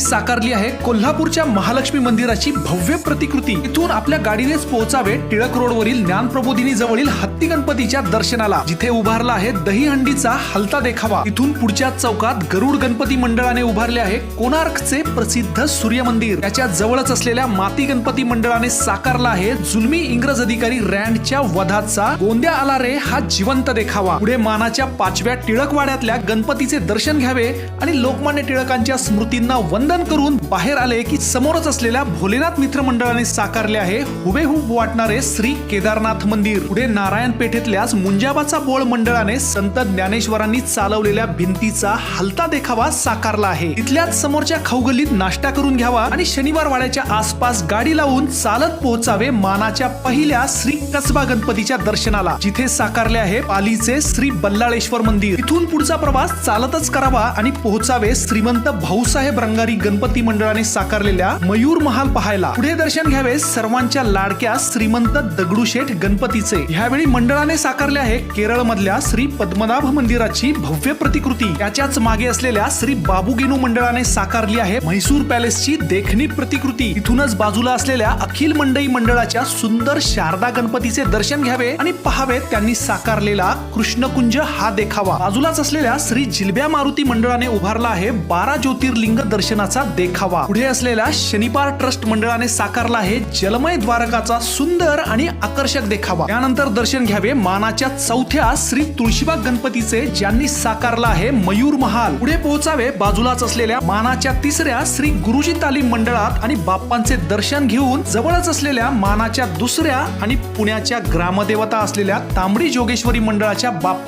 साकारली आहे कोल्हापूरच्या महालक्ष्मी मंदिराची भव्य प्रतिकृती। इथून आपल्या गाडीनेच पोहोचावे टिळक रोडवरील ज्ञानप्रबोधिनी जवळील हत्ती गणपतीच्या दर्शनाला, जिथे उभारला आहे दहीहंडीचा हलता देखावा। इथून पुढच्या चौकात गरुड गणपती मंडळाने उभारले आहे कोणार्कचे प्रसिद्ध सूर्य मंदिर। त्याच्या जवळच असलेल्या माती गणपती मंडळाने साकारला आहे जुलमी इंग्रज अधिकारी रँडच्या वधाचा गोंद्या आला रे हा जिवंत देखावा। पुढे मानाच्या 5व्या टिळकवाड्यातल्या गणपतीचे दर्शन घ्यावे आणि लोकमान्य टिळकांच्या स्मृतींना वंदन करून बाहेर आले की समोरच असलेल्या भोलेनाथ मित्र मंडळाने साकारले आहे हुबेहूब वाटणारे श्री केदारनाथ मंदिर। पुढे नारायण पेठेतल्याच मुंजाबाचा बोळ मंडळाने संत ज्ञानेश्वरांनी चालवलेल्या भिंतीचा हलता देखावा साकारला आहे। इथल्याच समोरच्या खाऊगल्लीत नाश्ता करून घ्यावा आणि शनिवार वाड्याच्या आसपास गाडी लावून चालत पोहोचावे मानाच्या पहिल्या श्री कसबा गणपतीच्या दर्शनाला, जिथे साकारले आहे पालीचे श्री बल्लाळेश्वर मंदिर। इथून पुढचा प्रवास चालतच करावा आणि पोहोचावे श्रीमंत भाऊसाहेब रंगारी गणपती मंडळाने साकारलेल्या मयूर महाल पाहायला। पुढे दर्शन घ्यावे सर्वांच्या लाडक्या श्रीमंत दगडूशेठ गणपतीचे। ह्यावेळी मंडळाने साकारले आहे केरळ मधल्या श्री पद्मनाभ मंदिराची भव्य प्रतिकृती। त्याच्याच मागे असलेल्या श्री बाबूगेनू मंडळाने साकारली आहे म्हैसूर पॅलेसची देखणी प्रतिकृती। इथूनच बाजूला असलेल्या अखिल मंडई मंडळाच्या सुंदर शारदा गणपतीचे दर्शन घ्यावे आणि पहावे त्यांनी साकारलेला कृष्णकुंज हा देखावा। बाजूलाच असलेल्या श्री जिलब्या मारुती मंडळाने उभारला आहे 12 ज्योतिर्लिंग दर्शनाचा देखावा। पुढे असलेल्या शनिपार ट्रस्ट मंडळाने साकारला आहे जलमय द्वारकाचा सुंदर आणि आकर्षक देखावा। त्यानंतर दर्शन घ्यावे मानाच्या 4थ्या श्री तुळशीबाग गणपतीचे, ज्यांनी साकारला आहे मयूर महाल। पुढे पोहोचावे बाजूलाच असलेल्या मानाच्या 3ऱ्या श्री गुरुजी तालीम मंडळात आणि बाप्पांचे दर्शन घेऊन जवळच असलेल्या मानाच्या 2ऱ्या आणि पुण्याच्या ग्रामदेवता असलेल्या तांबडी जोगेश्वरी मंडळाच्या बाप्पा